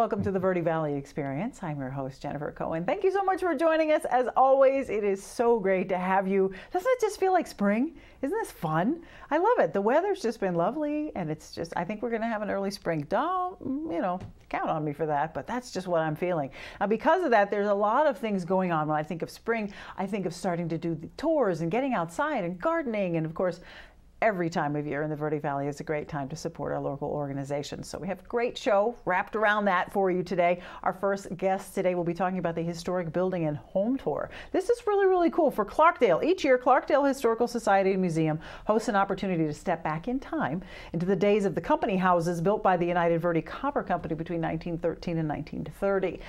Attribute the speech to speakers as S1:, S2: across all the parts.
S1: welcome to the Verde Valley Experience. I'm your host, Jennifer Cohen. Thank you so much for joining us. As always, it is so great to have you. Doesn't it just feel like spring? Isn't this fun? I love it. The weather's just been lovely, and it's just, I think we're going to have an early spring. Don't, count on me for that, but that's just what I'm feeling. Now, because of that, there's a lot of things going on. When I think of spring, I think of starting to do the tours and getting outside and gardening, and of course, every time of year in the Verde Valley is a great time to support our local organizations. So we have a great show wrapped around that for you today. Our first guest today will be talking about the historic building and home tour. This is really, really cool for Clarkdale. Each year, Clarkdale Historical Society and Museum hosts an opportunity to step back in time into the days of the company houses built by the United Verde Copper Company between 1913 and 1930.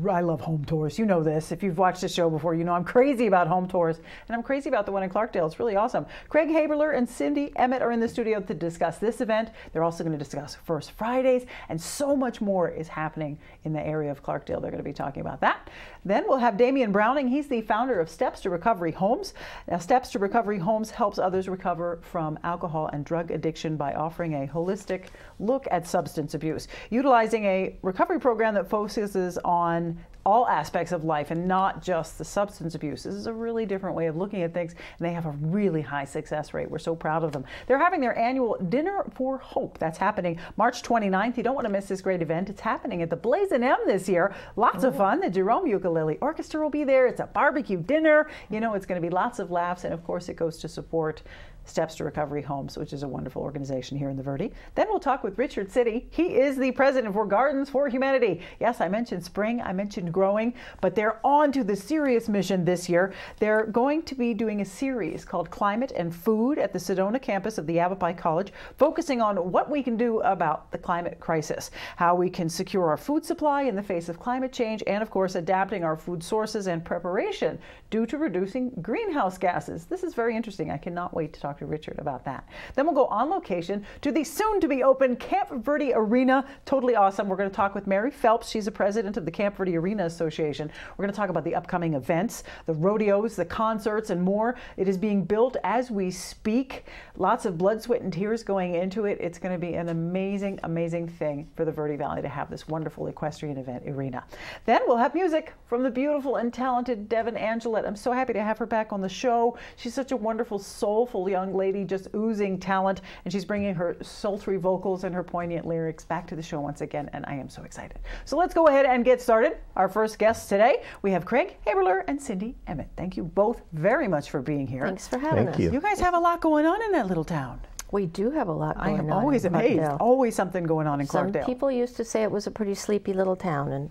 S1: I love home tours. You know this. If you've watched the show before, you know I'm crazy about home tours, and I'm crazy about the one in Clarkdale. It's really awesome. Craig Haberler and Cindy Emmett are in the studio to discuss this event. They're also going to discuss First Fridays, and so much more is happening in the area of Clarkdale. They're going to be talking about that. Then we'll have Damian Browning. He's the founder of Steps to Recovery Homes. Now, Steps to Recovery Homes helps others recover from alcohol and drug addiction by offering a holistic look at substance abuse, utilizing a recovery program that focuses on all aspects of life and not just the substance abuse. This is a really different way of looking at things, and they have a really high success rate. We're so proud of them. They're having their annual Dinner for Hope. That's happening March 29th. You don't want to miss this great event. It's happening at the Blazin' M this year. Lots of fun. The Jerome Ukulele Orchestra will be there. It's a barbecue dinner. You know, it's going to be lots of laughs, and of course it goes to support Steps to Recovery Homes, which is a wonderful organization here in the Verde. Then we'll talk with Richard Sidy. He is the president for Gardens for Humanity. Yes, I mentioned spring, I mentioned growing, but they're on to the serious mission this year. They're going to be doing a series called Climate and Food at the SEDONA campus of the Yavapai College, focusing on what we can do about the climate crisis, how we can secure our food supply in the face of climate change, and of course, adapting our food sources and preparation due to reducing greenhouse gases. This is very interesting. I cannot wait to talk to Richard about that. Then we'll go on location to the soon-to-be-open Camp Verde Arena. Totally awesome. We're going to talk with Mary Phelps. She's the president of the Camp Verde Arena Association. We're going to talk about the upcoming events, the rodeos, the concerts, and more. It is being built as we speak. Lots of blood, sweat, and tears going into it. It's going to be an amazing, amazing thing for the Verde Valley to have this wonderful equestrian event arena. Then we'll have music from the beautiful and talented Devin Angelet. I'm so happy to have her back on the show. She's such a wonderful, soulful young lady, just oozing talent, and she's bringing her sultry vocals and her poignant lyrics back to the show once again, and I am so excited. So let's go ahead and get started. Our first guests today, we have Craig Haberler and Cindy Emmett. Thank you both very much for being here.
S2: Thanks for having us.
S1: You guys have a lot going on in that little town.
S2: We do have a lot going on.
S1: I am always amazed.
S2: Clarkdale.
S1: Always something going on in Clarkdale.
S2: Some people used to say it was a pretty sleepy little town, and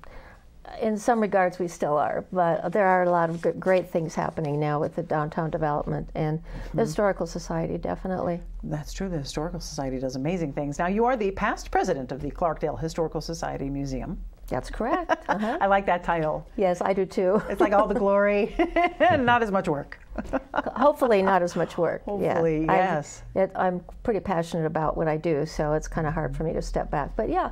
S2: in some regards we still are, but there are a lot of great things happening now with the downtown development and the Historical Society, definitely.
S1: That's true. The Historical Society does amazing things. Now, you are the past president of the Clarkdale Historical Society Museum.
S2: That's correct.
S1: I like that title.
S2: Yes, I do too.
S1: It's like all the glory and not as much work.
S2: Hopefully not as much work.
S1: Hopefully,
S2: yeah.
S1: yes.
S2: I'm pretty passionate about what I do, so it's kind of hard for me to step back. But yeah,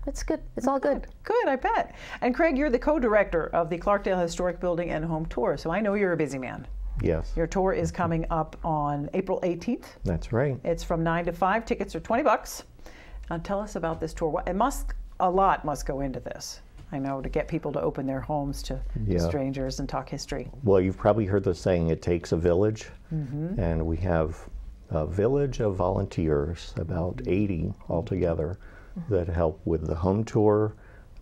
S2: it's good. It's all good.
S1: Good, I bet. And Craig, you're the co-director of the Clarkdale Historic Building and Home Tour, so I know you're a busy man.
S3: Yes.
S1: Your tour is coming up on April 18th.
S3: That's right.
S1: It's from 9 to 5. Tickets are $20. Tell us about this tour. A lot must go into this, I know, to get people to open their homes to strangers and talk history.
S3: Well, you've probably heard the saying, it takes a village. And we have a village of volunteers, about 80 altogether, that help with the home tour,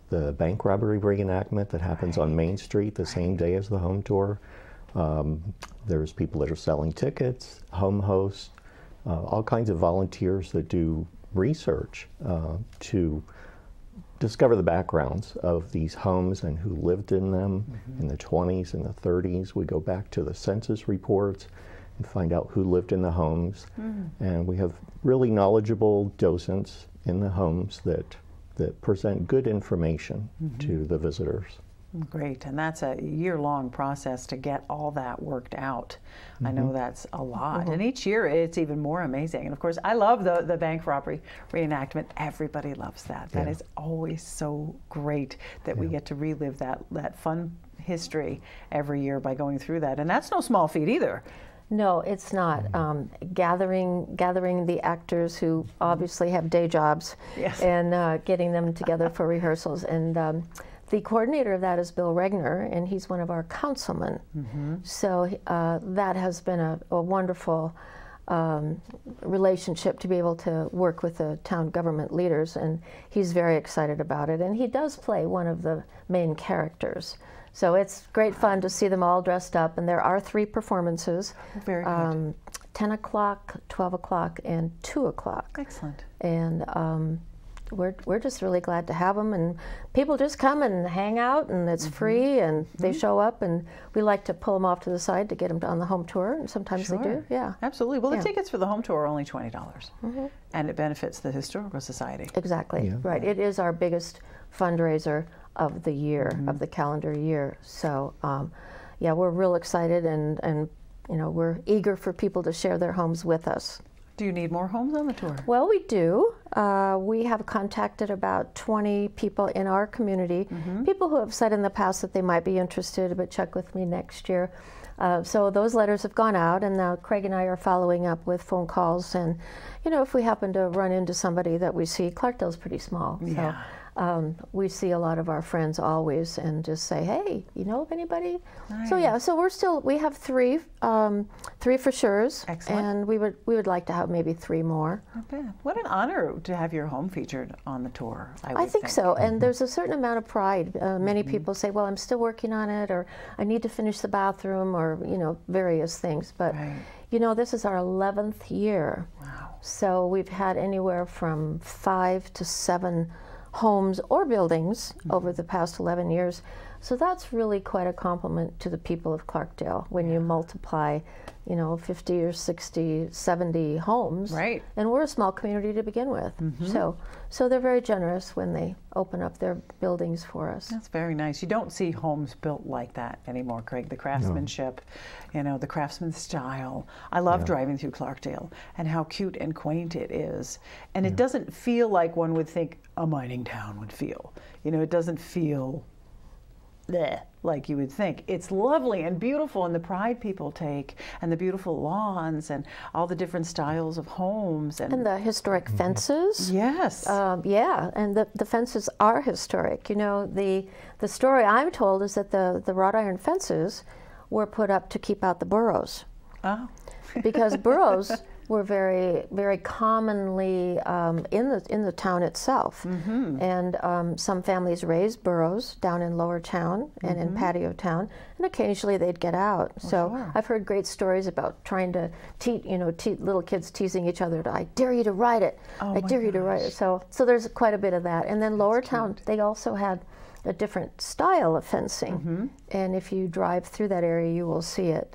S3: the bank robbery reenactment that happens on Main Street the same day as the home tour. There's people that are selling tickets, home hosts, all kinds of volunteers that do research to discover the backgrounds of these homes and who lived in them in the 20s and the 30s. We go back to the census reports and find out who lived in the homes. And we have really knowledgeable docents in the homes that present good information to the visitors.
S1: Great, and that's a year-long process to get all that worked out. I know that's a lot, and each year it's even more amazing. And of course, I love the bank robbery reenactment. Everybody loves that. That is always so great that we get to relive that fun history every year by going through that. And that's no small feat either.
S2: No, it's not. Gathering the actors who obviously have day jobs,
S1: Yes.
S2: and getting them together for rehearsals. And the coordinator of that is Bill Regner, and he's one of our councilmen. So that has been a wonderful relationship to be able to work with the town government leaders, and he's very excited about it. And he does play one of the main characters. So it's great fun to see them all dressed up, and there are 3 performances.
S1: Very good.
S2: 10 o'clock, 12 o'clock, and 2 o'clock.
S1: Excellent.
S2: And we're just really glad to have them, and people just come and hang out, and it's free, and they show up, and we like to pull them off to the side to get them on the home tour, and sometimes they do. Yeah,
S1: Absolutely. Well, the tickets for the home tour are only $20, and it benefits the Historical Society.
S2: Exactly.
S3: Yeah.
S2: Right. It is our biggest fundraiser of the year, of the calendar year. So, yeah, we're real excited, and we're eager for people to share their homes with us.
S1: Do you need more homes on the tour?
S2: Well, we do. We have contacted about 20 people in our community, people who have said in the past that they might be interested, but check with me next year. So those letters have gone out, and now Craig and I are following up with phone calls. And, if we happen to run into somebody that we see, Clarkdale's pretty small.
S1: Yeah.
S2: So we see a lot of our friends always and just say, hey, you know of anybody?
S1: Nice.
S2: So yeah, so we have 3 for sure's.
S1: Excellent.
S2: And we would like to have maybe 3 more.
S1: Not bad. What an honor to have your home featured on the tour. I would
S2: think so, and there's a certain amount of pride. Many people say, well, I'm still working on it, or I need to finish the bathroom, or various things. But this is our 11th year.
S1: Wow.
S2: So we've had anywhere from 5 to 7 homes or buildings over the past 11 years. So that's really quite a compliment to the people of Clarkdale when you multiply, 50 or 60, 70 homes.
S1: Right.
S2: And we're a small community to begin with. So they're very generous when they open up their buildings for us.
S1: That's very nice. You don't see homes built like that anymore, Craig. The craftsmanship, the craftsman's style. I love driving through Clarkdale and how cute and quaint it is. And it doesn't feel like one would think a mining town would feel. It doesn't feel bleh, like you would think. It's lovely and beautiful, and the pride people take, and the beautiful lawns, and all the different styles of homes.
S2: And the historic fences.
S1: Yes.
S2: Yeah, and the fences are historic. The story I'm told is that the wrought iron fences were put up to keep out the burros.
S1: Oh.
S2: Because burros were very, very commonly in the town itself. And some families raised burros down in Lower Town and in Patio Town, and occasionally they'd get out. So I've heard great stories about trying to teach little kids teasing each other. I dare you to ride it. I dare you to ride it. So there's quite a bit of that. And then Lower Town, they also had a different style of fencing. And if you drive through that area, you will see it.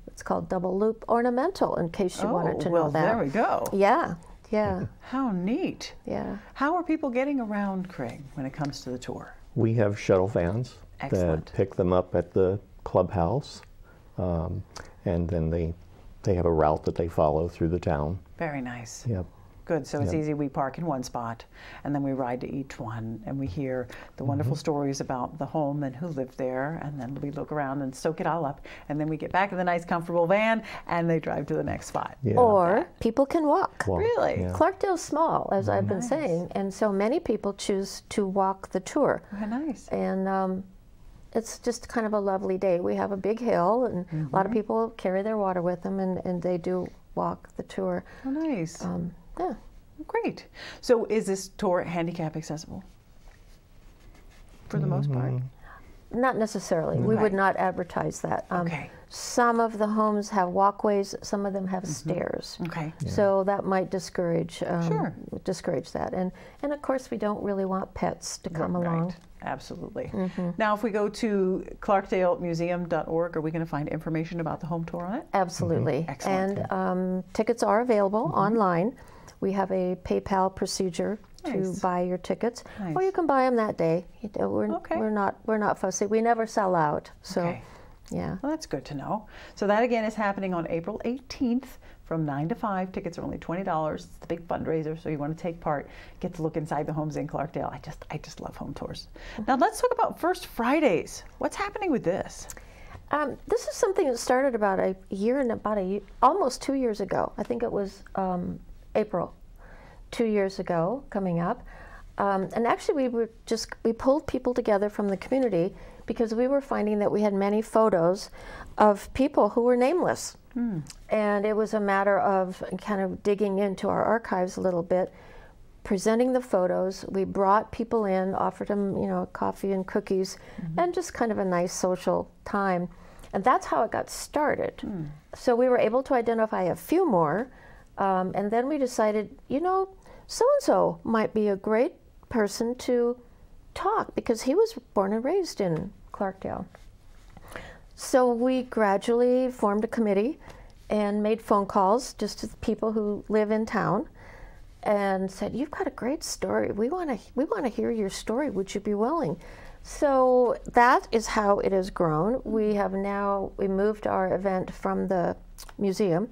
S2: It's called double loop ornamental, in case you wanted to know that.
S1: Well, there we go.
S2: Yeah.
S1: How neat.
S2: Yeah.
S1: How are people getting around, Craig, when it comes to the tour?
S3: We have shuttle vans
S1: Excellent.
S3: that pick them up at the clubhouse, and then they have a route that they follow through the town.
S1: Very nice.
S3: Yep.
S1: Good, so it's easy. We park in one spot, and then we ride to each one, and we hear the wonderful stories about the home and who lived there, and then we look around and soak it all up, and then we get back in the nice, comfortable van, and they drive to the next spot.
S3: Yeah.
S2: Or people can walk.
S1: Really?
S3: Yeah.
S2: Clarkdale's small, as I've been saying, and so many people choose to walk the tour.
S1: Very nice.
S2: And it's just kind of a lovely day. We have a big hill, and a lot of people carry their water with them, and they do walk the tour.
S1: Oh, nice.
S2: Yeah.
S1: Great. So is this tour handicap accessible? For the most part?
S2: Not necessarily. We would not advertise that.
S1: Okay.
S2: Some of the homes have walkways, some of them have stairs.
S1: Okay.
S2: So that might discourage
S1: Sure.
S2: that. And of course, we don't really want pets to come along.
S1: Right. Absolutely. Now, if we go to clarkdalemuseum.org, are we going to find information about the home tour on it?
S2: Absolutely.
S1: Excellent.
S2: And tickets are available online. We have a PayPal procedure to buy your tickets, or you can buy them that day. We're not fussy. We never sell out. So, yeah.
S1: Well, that's good to know. So that again is happening on April 18th from 9 to 5. Tickets are only $20. It's the big fundraiser, so you want to take part, get to look inside the homes in Clarkdale. I just love home tours. Now let's talk about First Fridays. What's happening with this?
S2: This is something that started about a year and almost 2 years ago. I think it was April, 2 years ago, coming up. And actually, we pulled people together from the community because we were finding that we had many photos of people who were nameless. And it was a matter of kind of digging into our archives a little bit, presenting the photos. We brought people in, offered them, coffee and cookies, and just kind of a nice social time. And that's how it got started. So we were able to identify a few more, and then we decided, so-and-so might be a great person to talk, because he was born and raised in Clarkdale. So we gradually formed a committee and made phone calls just to the people who live in town and said, "You've got a great story. We want to hear your story. Would you be willing?" So that is how it has grown. We moved our event from the museum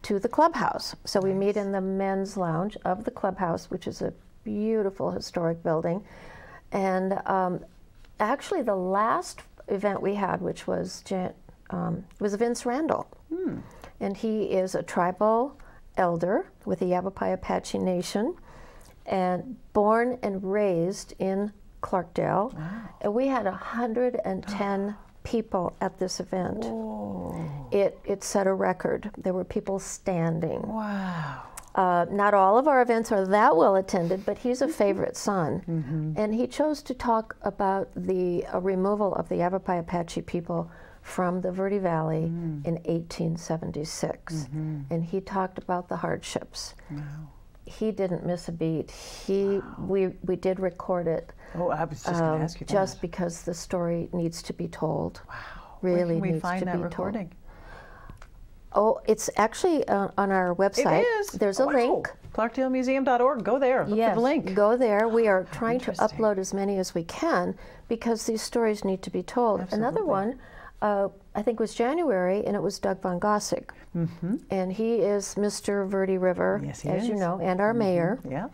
S2: to the clubhouse. So we meet in the men's lounge of the clubhouse, which is a beautiful historic building. And actually the last event we had, which was Vince Randall. And he is a tribal elder with the Yavapai Apache Nation, and born and raised in Clarkdale.
S1: Wow.
S2: And we had 110 people at this event.
S1: Whoa.
S2: It set a record. There were people standing.
S1: Wow.
S2: Not all of our events are that well attended, but he's a favorite son. And he chose to talk about the removal of the Yavapai Apache people from the Verde Valley in 1876. And he talked about the hardships.
S1: Wow.
S2: He didn't miss a beat. We did record it.
S1: Oh, I was just going to ask you that.
S2: Just because the story needs to be told.
S1: Wow.
S2: Really
S1: Where can we
S2: needs
S1: find
S2: to
S1: that
S2: be
S1: recording?
S2: told. Oh, it's actually on our website.
S1: It is.
S2: There's a link.
S1: ClarkdaleMuseum.org. Go there. Look
S2: Yes,
S1: for the link.
S2: go there. We are trying to
S1: Interesting.
S2: upload as many as we can because these stories need to be told.
S1: Absolutely.
S2: Another one, I think was January, and it was Doug Von Gossig. And he is Mr. Verde River,
S1: Yes, he
S2: as you
S1: is.
S2: know, and our mayor.
S1: Yeah.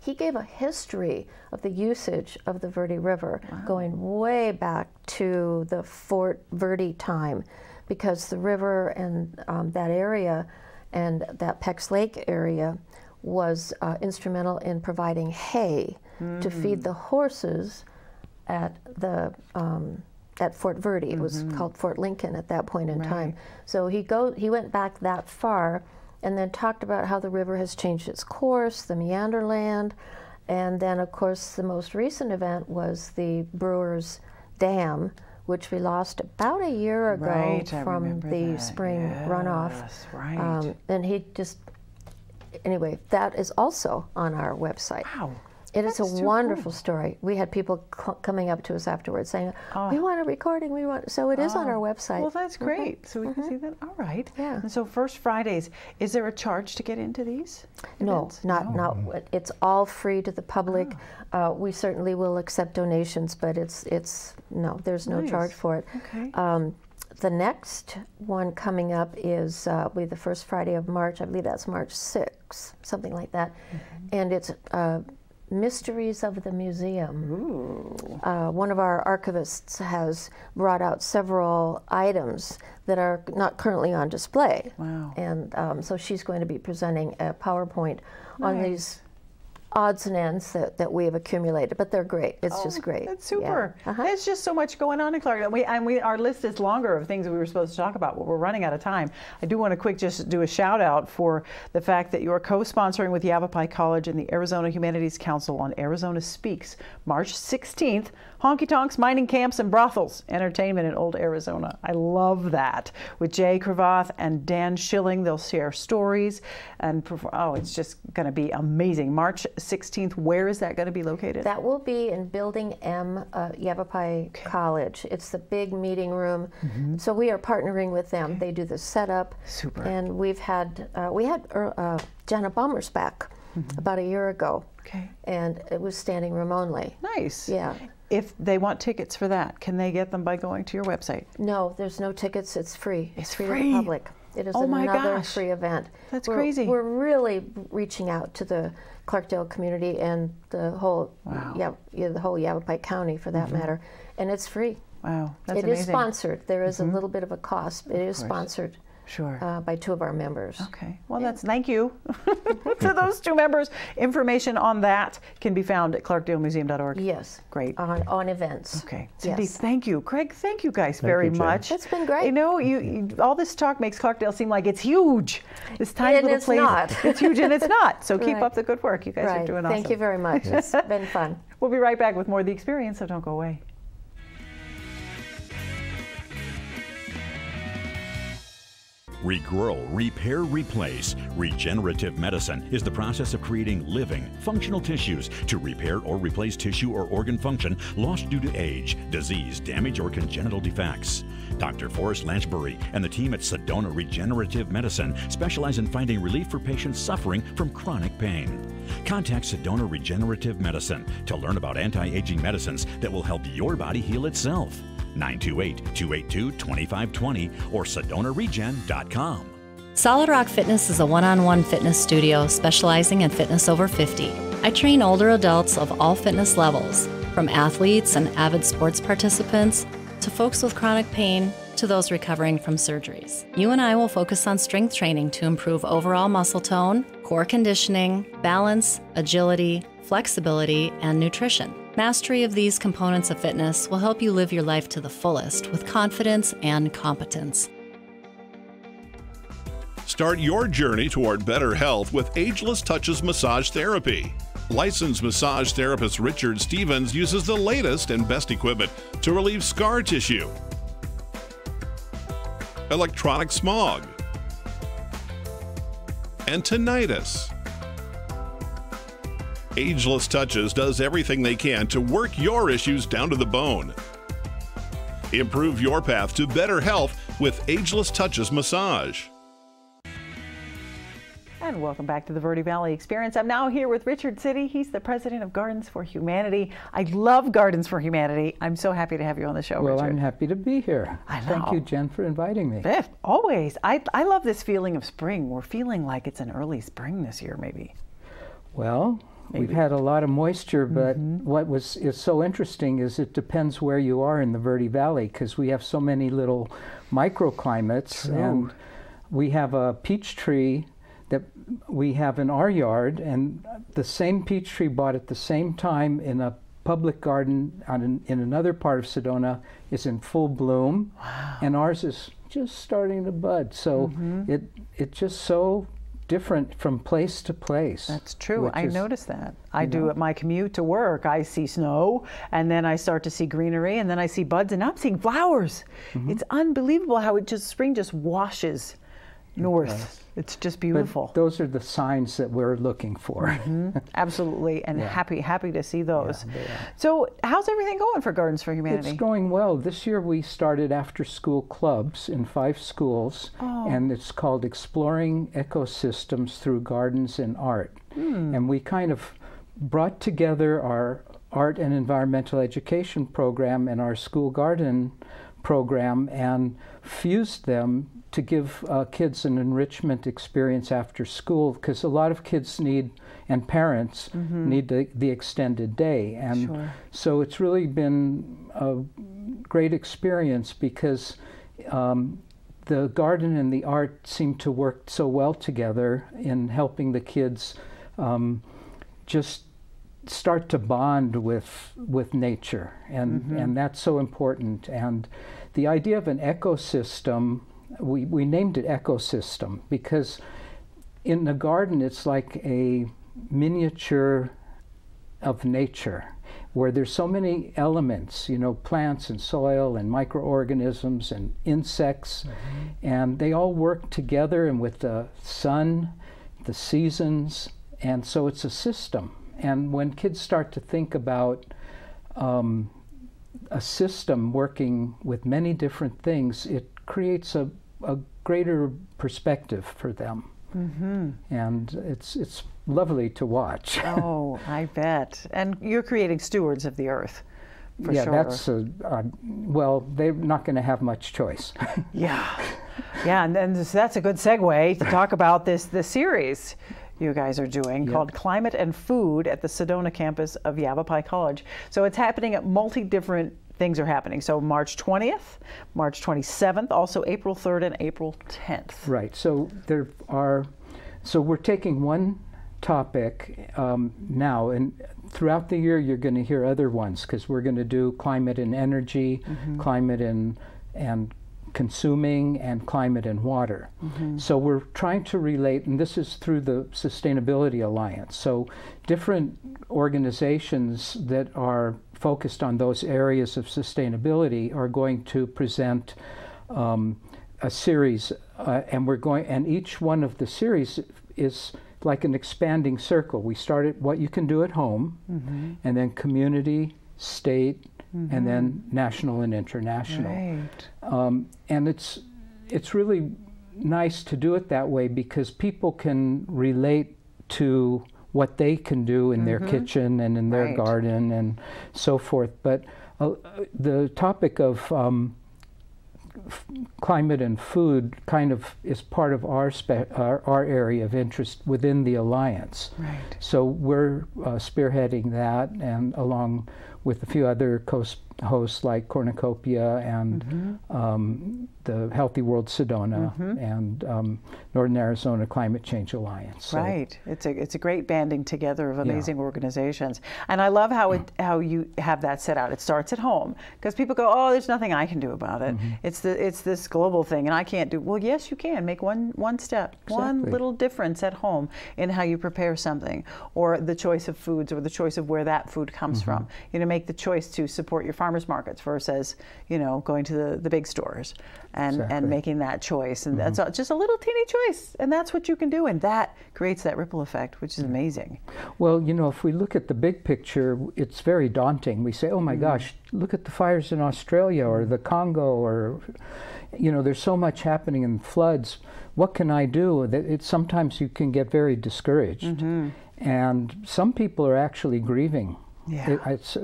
S2: He gave a history of the usage of the Verde River going way back to the Fort Verde time, because the river and that area and that Peck's Lake area was instrumental in providing hay to feed the horses at the at Fort Verde. It was called Fort Lincoln at that point in time. So he went back that far, and then talked about how the river has changed its course, the meanderland, and then of course the most recent event was the Brewers Dam, which we lost about a year ago from the spring runoff.
S1: Yes, right.
S2: And anyway, that is also on our website.
S1: Wow.
S2: It is
S1: That's
S2: a
S1: too
S2: wonderful
S1: cool.
S2: story. We had people coming up to us afterwards saying, "We want a recording. So it is on our website.
S1: Well, that's great. So we can see that. All right.
S2: Yeah.
S1: And so First Fridays, is there a charge to get into these
S2: No,
S1: events?
S2: not. It's all free to the public. We certainly will accept donations, but there's no
S1: Nice.
S2: charge for it.
S1: Okay.
S2: The next one coming up is will be the first Friday of March. I believe that's March 6th, something like that. And it's Mysteries of the Museum.
S1: Ooh.
S2: One of our archivists has brought out several items that are not currently on display.
S1: Wow.
S2: And so she's going to be presenting a PowerPoint on
S1: Nice.
S2: these odds and ends that we have accumulated, but they're great. It's just great.
S1: That's super.
S2: Yeah.
S1: There's just so much going on in Clarkdale. Our list is longer of things that we were supposed to talk about, but we're running out of time. I do want to just do a shout out for the fact that you're co-sponsoring with Yavapai College and the Arizona Humanities Council on Arizona Speaks, March 16th. Honky tonks, mining camps, and brothels, entertainment in Old Arizona. I love that. With Jay Cravath and Dan Schilling, they'll share stories and perform. Oh, it's just going to be amazing. March 16th. Where is that going to be located?
S2: That will be in Building M, Yavapai College. It's the big meeting room. So we are partnering with them. They do the setup.
S1: Super.
S2: And we had Jenna Bommersbach about a year ago.
S1: Okay.
S2: And it was standing room only.
S1: Nice.
S2: Yeah.
S1: If they want tickets for that, can they get them by going to your website?
S2: No, there's no tickets. It's free.
S1: It's
S2: free
S1: free.
S2: to the public. It is
S1: Oh my
S2: another
S1: gosh.
S2: free event.
S1: That's crazy.
S2: We're really reaching out to the Clarkdale community and the whole,
S1: Wow.
S2: the whole Yavapai County for that matter, and it's free.
S1: Wow, that's
S2: It
S1: amazing.
S2: is sponsored. There is a little bit of a cost. It is sponsored.
S1: Sure.
S2: By 2 of our members.
S1: Okay. Well, thank you to those 2 members. Information on that can be found at clarkdalemuseum.org.
S2: Yes.
S1: Great.
S2: On events.
S1: Okay. Sidy,
S2: Yes.
S1: thank you. Craig, thank you guys very
S3: Jen.
S1: much.
S2: It's been great.
S1: You know, you all this talk makes Clarkdale seem like it's huge. This tiny
S2: And
S1: little
S2: it's
S1: place.
S2: not.
S1: It's huge and it's not. So keep
S2: Right.
S1: up the good work. You guys are doing awesome.
S2: Thank you very much. It's been fun.
S1: We'll be right back with more of the experience, so don't go away.
S4: Regrow, repair, replace. Regenerative medicine is the process of creating living, functional tissues to repair or replace tissue or organ function lost due to age, disease, damage, or congenital defects. Dr. Forrest Lanchbury and the team at SEDONA Regenerative Medicine specialize in finding relief for patients suffering from chronic pain. Contact SEDONA Regenerative Medicine to learn about anti-aging medicines that will help your body heal itself. 928-282-2520 or SEDONARegen.com.
S5: Solid Rock Fitness is a one-on-one fitness studio specializing in fitness over 50. I train older adults of all fitness levels, from athletes and avid sports participants to folks with chronic pain to those recovering from surgeries. You and I will focus on strength training to improve overall muscle tone, core conditioning, balance, agility, flexibility, and nutrition. Mastery of these components of fitness will help you live your life to the fullest with confidence and competence.
S6: Start your journey toward better health with Ageless Touches Massage Therapy. Licensed massage therapist Richard Stevens uses the latest and best equipment to relieve scar tissue, electronic smog, and tinnitus. Ageless Touches does everything they can to work your issues down to the bone. Improve your path to better health with Ageless Touches Massage.
S1: And welcome back to the Verde Valley Experience. I'm now here with Richard Sidy. He's the president of Gardens for Humanity. I love Gardens for Humanity. I'm so happy to have you on the show,
S7: Well,
S1: Richard.
S7: I'm happy to be here.
S1: I know.
S7: Thank you, Jen, for inviting me.
S1: Always. I love this feeling of spring. We're feeling like it's an early spring this year, maybe.
S7: Well, we've had a lot of moisture, but what is so interesting is it depends where you are in the Verde Valley, because we have so many little microclimates.
S1: True.
S7: And we have a peach tree that we have in our yard, and the same peach tree bought at the same time in a public garden in another part of Sedona is in full bloom. Wow. And ours is just starting to bud. So it's just so different from place to place.
S1: That's true. I noticed that. I do at my commute to work. I see snow, and then I start to see greenery, and then I see buds, and I'm seeing flowers. It's unbelievable how spring just washes north. It's just beautiful.
S7: But those are the signs that we're looking for.
S1: Absolutely, and happy to see those.
S7: Yeah, they are.
S1: So how's everything going for Gardens for Humanity?
S7: It's going well. This year we started after-school clubs in 5 schools, and it's called Exploring Ecosystems Through Gardens and Art. And we kind of brought together our art and environmental education program and our school garden program and fused them to give kids an enrichment experience after school, because a lot of kids need, and parents need the extended day. And so it's really been a great experience, because the garden and the art seem to work so well together in helping the kids just start to bond with nature, and that's so important. And the idea of an ecosystem, we named it ecosystem because in the garden it's like a miniature of nature where there's so many elements, you know, plants and soil and microorganisms and insects, and they all work together, and with the sun, the seasons, and so it's a system. And when kids start to think about a system working with many different things, it creates a greater perspective for them. And it's lovely to watch.
S1: Oh, I bet. And you're creating stewards of the earth, for sure.
S7: That's well, they're not going to have much choice.
S1: Yeah, and then that's a good segue to talk about this series you guys are doing called Climate and Food at the Sedona campus of Yavapai College. So it's happening at multi different things are happening. So March 20th, March 27th, also April 3rd and April 10th.
S7: Right. So so we're taking one topic now, and throughout the year you're going to hear other ones, because we're going to do climate and energy, climate and consuming, and climate and water. So we're trying to relate, and this is through the Sustainability Alliance. So different organizations that are focused on those areas of sustainability are going to present a series, and each one of the series is like an expanding circle. We started what you can do at home, and then community, state, and then national and international.
S1: Right.
S7: And it's really nice to do it that way, because people can relate to what they can do in their kitchen and in their garden and so forth. But the topic of climate and food kind of is part of our area of interest within the Alliance.
S1: Right.
S7: So we're spearheading that, and along with a few other hosts like Cornucopia and the Healthy World SEDONA and Northern Arizona Climate Change Alliance. So,
S1: right. It's a great banding together of amazing organizations. And I love how you have that set out. It starts at home, because people go, oh, there's nothing I can do about it. It's this global thing, and I can't do. Well, yes, you can. Make one step, one little difference at home in how you prepare something, or the choice of foods, or the choice of where that food comes from. You know, make the choice to support your farmers markets versus, you know, going to the big stores and making that choice. And that's just a little teeny choice, and that's what you can do, and that creates that ripple effect, which is amazing.
S7: Well, you know, if we look at the big picture, it's very daunting. We say, oh my gosh, look at the fires in Australia or the Congo, or, you know, there's so much happening in floods. What can I do? Sometimes you can get very discouraged. And some people are actually grieving.
S1: Yeah.
S7: It's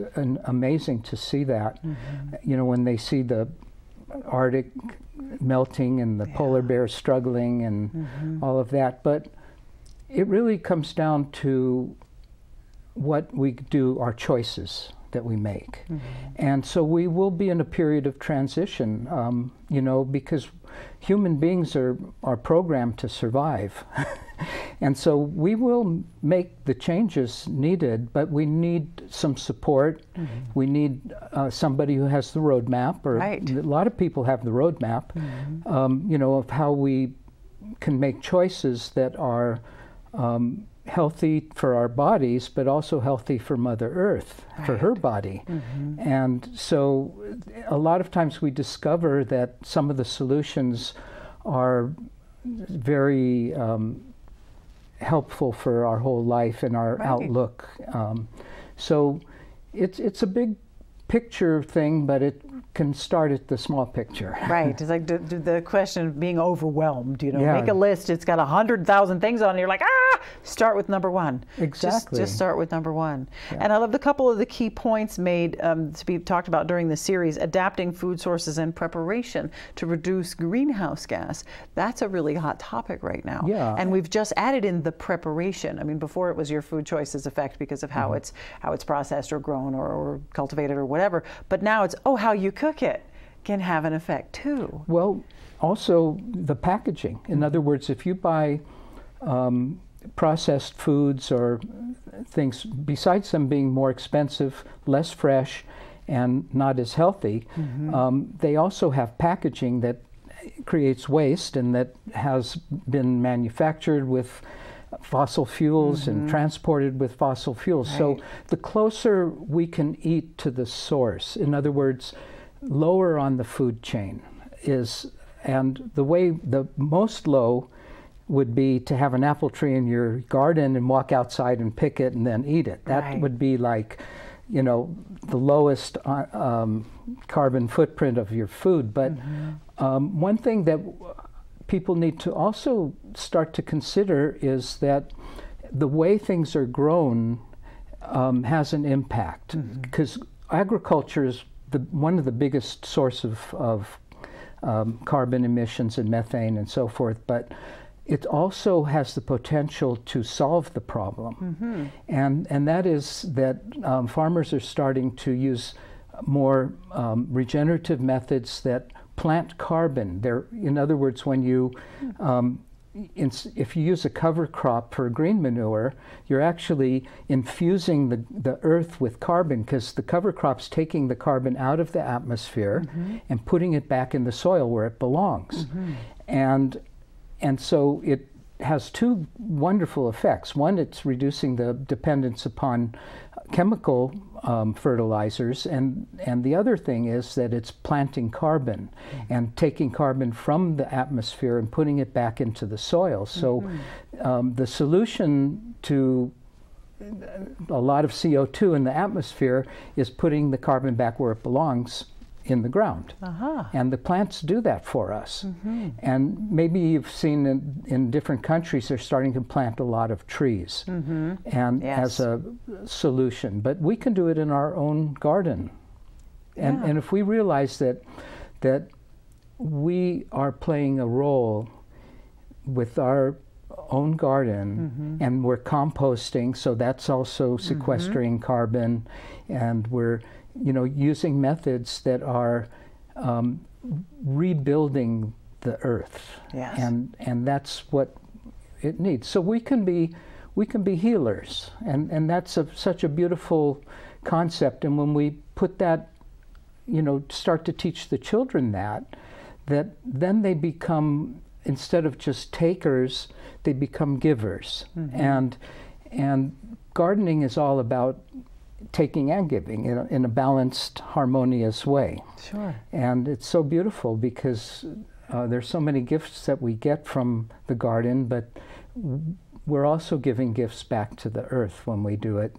S7: amazing to see that, you know, when they see the Arctic melting and the polar bears struggling and all of that. But it really comes down to what we do, our choices that we make. And so we will be in a period of transition, you know, because human beings are programmed to survive. And so we will make the changes needed, but we need some support. We need somebody who has the roadmap, or a lot of people have the roadmap, you know, of how we can make choices that are healthy for our bodies, but also healthy for Mother Earth, for her body. And so a lot of times we discover that some of the solutions are very helpful for our whole life and our outlook. So it's a big picture thing, but it can start at the small picture.
S1: Right. It's like the question of being overwhelmed. You know, make a list. It's got 100,000 things on it. You're like, start with number one.
S7: Exactly.
S1: Just start with number one. And I loved a couple of the key points made to be talked about during the series. Adapting food sources and preparation to reduce greenhouse gas. That's a really hot topic right now.
S7: Yeah.
S1: And we've just added in the preparation. I mean, before it was your food choices affect because of how it's processed or grown or cultivated or whatever. But now it's how you cook it can have an effect too.
S7: Well, also the packaging. In other words, if you buy processed foods or things, besides them being more expensive, less fresh, and not as healthy, they also have packaging that creates waste and that has been manufactured with fossil fuels and transported with fossil fuels. So the closer we can eat to the source, in other words, lower on the food chain is, and the way the most low would be to have an apple tree in your garden and walk outside and pick it and then eat it. That would be like, you know, the lowest carbon footprint of your food. But one thing that people need to also start to consider is that the way things are grown has an impact, because agriculture is one of the biggest source of carbon emissions and methane and so forth, but it also has the potential to solve the problem. And that is that farmers are starting to use more regenerative methods that plant carbon. In other words, when you if you use a cover crop for green manure, you're actually infusing the earth with carbon, because the cover crop's taking the carbon out of the atmosphere and putting it back in the soil where it belongs. And so it has two wonderful effects. One, it's reducing the dependence upon chemical fertilizers, and the other thing is that it's planting carbon and taking carbon from the atmosphere and putting it back into the soil. So the solution to a lot of CO2 in the atmosphere is putting the carbon back where it belongs, in the ground. And the plants do that for us. And maybe you've seen in different countries they're starting to plant a lot of trees and as a solution. But we can do it in our own garden. And if we realize that we are playing a role with our own garden, and we're composting, so that's also sequestering carbon, and we're using methods that are rebuilding the earth, and that's what it needs. So we can be healers, and that's such a beautiful concept. And when we put that, start to teach the children that then they become, instead of just takers, they become givers. And gardening is all about taking and giving in a balanced, harmonious way. And it's so beautiful because there's so many gifts that we get from the garden, but we're also giving gifts back to the earth when we do it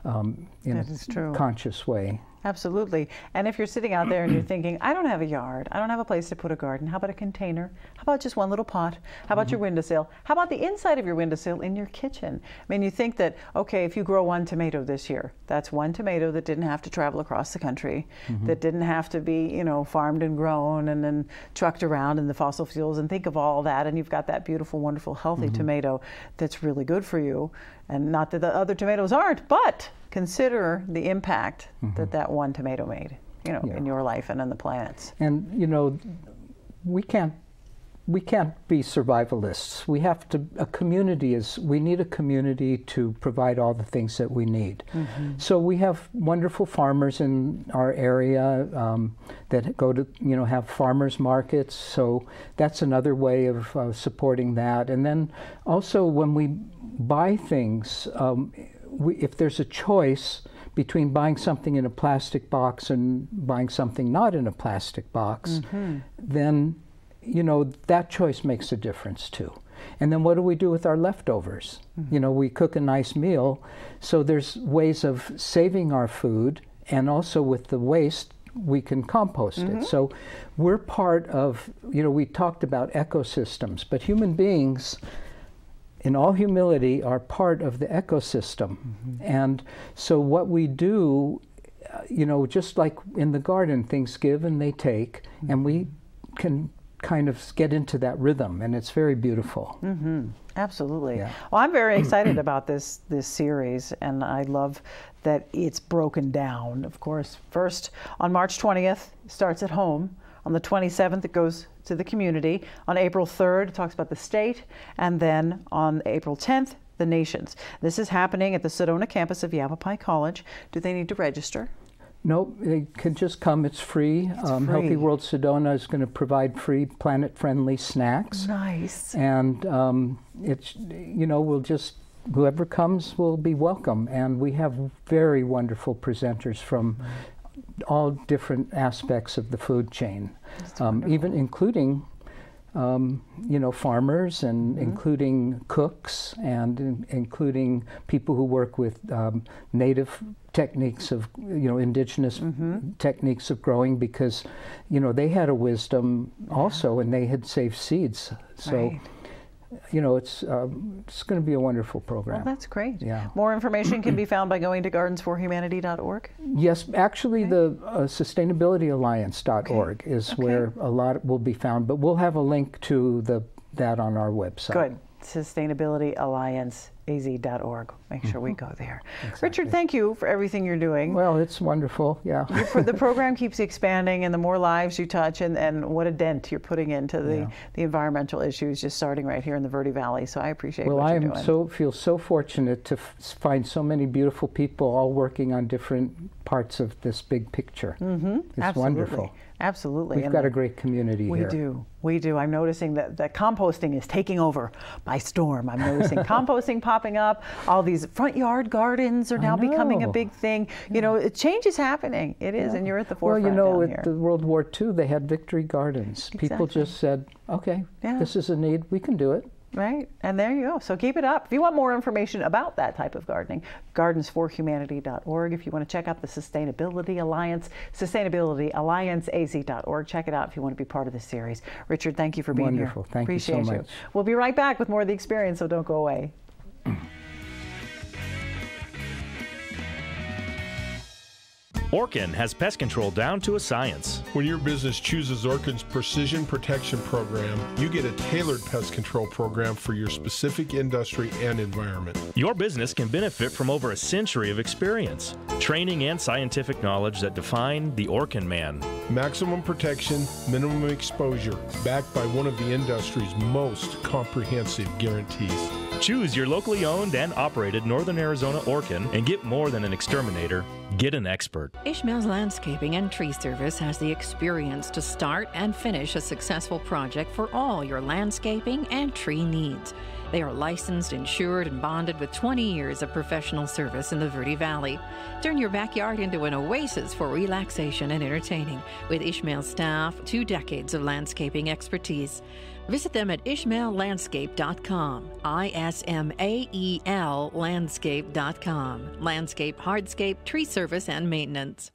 S7: in a conscious way.
S1: Absolutely. And if you're sitting out there and you're thinking, I don't have a yard, I don't have a place to put a garden, how about a container? How about just one little pot? How about your windowsill? How about the inside of your windowsill in your kitchen? I mean, you think that, okay, if you grow one tomato this year, that's one tomato that didn't have to travel across the country, that didn't have to be, farmed and grown and then trucked around in the fossil fuels, and think of all that, and you've got that beautiful, wonderful, healthy tomato that's really good for you. And not that the other tomatoes aren't, but consider the impact that one tomato made, in your life and on the planet's.
S7: And we can't be survivalists. We have to. We need a community to provide all the things that we need. So we have wonderful farmers in our area that go to have farmers markets. So that's another way of supporting that. And then also when we buy things, if there's a choice between buying something in a plastic box and buying something not in a plastic box, then that choice makes a difference too. And then what do we do with our leftovers? We cook a nice meal, so there's ways of saving our food, and also with the waste we can compost it. So we're part of, we talked about ecosystems, but human beings, in all humility, are part of the ecosystem. And so what we do, just like in the garden, things give and they take, and we can kind of get into that rhythm, and it's very beautiful.
S1: Absolutely. Well, I'm very excited about this series, and I love that it's broken down. Of course, first on March 20th, it starts at home. On the 27th, it goes to the community. On April 3rd, it talks about the state. And then on April 10th, the nations. This is happening at the SEDONA campus of Yavapai College. Do they need to register?
S7: Nope, they can just come. It's free. Healthy World Sedona is going to provide free planet-friendly snacks.
S1: Nice.
S7: And it's, we'll just, whoever comes will be welcome. And we have very wonderful presenters from all different aspects of the food chain, even including, farmers, and including cooks, and including people who work with native techniques of, indigenous techniques of growing, because, they had a wisdom also, and they had saved seeds. So. It's going to be a wonderful program.
S1: Well, that's great. More information can be found by going to gardensforhumanity.org?
S7: Yes, actually the Sustanibility Alliance.org is where a lot will be found, but we'll have a link to that on our website.
S1: Good. Sustainability Alliance az.org. Make sure we go there. Exactly. Richard, thank you for everything you're doing.
S7: Well, it's wonderful, yeah.
S1: The program keeps expanding, and the more lives you touch, and what a dent you're putting into the environmental issues just starting right here in the Verde Valley. So I appreciate what you're doing.
S7: Well, I feel so fortunate to find so many beautiful people all working on different parts of this big picture. It's
S1: Absolutely.
S7: Wonderful.
S1: Absolutely.
S7: We've got a great community here.
S1: We do. I'm noticing that composting is taking over by storm. I'm noticing composting popping up. All these front yard gardens are now becoming a big thing. You know, change is happening. It is, and you're at the forefront.
S7: Well, you know,
S1: down here.
S7: at the World War II, they had victory gardens.
S1: Exactly.
S7: People just said, okay, this is a need. We can do it.
S1: Right, and there you go. So keep it up. If you want more information about that type of gardening, gardensforhumanity.org. If you want to check out the Sustainability Alliance, sustainabilityallianceaz.org. Check it out if you want to be part of this series. Richard, thank you for being here.
S7: Wonderful. Thank you so much.
S1: We'll be right back with more of the experience, so don't go away.
S8: Orkin has pest control down to a science.
S9: When your business chooses Orkin's Precision Protection Program, you get a tailored pest control program for your specific industry and environment.
S8: Your business can benefit from over a century of experience, training, and scientific knowledge that define the Orkin man.
S9: Maximum protection, minimum exposure, backed by one of the industry's most comprehensive guarantees.
S8: Choose your locally owned and operated Northern Arizona Orkin and get more than an exterminator. Get an expert.
S10: Ishmael's Landscaping and Tree Service has the experience to start and finish a successful project for all your landscaping and tree needs. They are licensed, insured, and bonded with 20 years of professional service in the Verde Valley. Turn your backyard into an oasis for relaxation and entertaining with Ishmael's staff, 2 decades of landscaping expertise. Visit them at ishmaellandscape.com, ISMAEL landscape.com. Landscape, hardscape, tree service, and maintenance.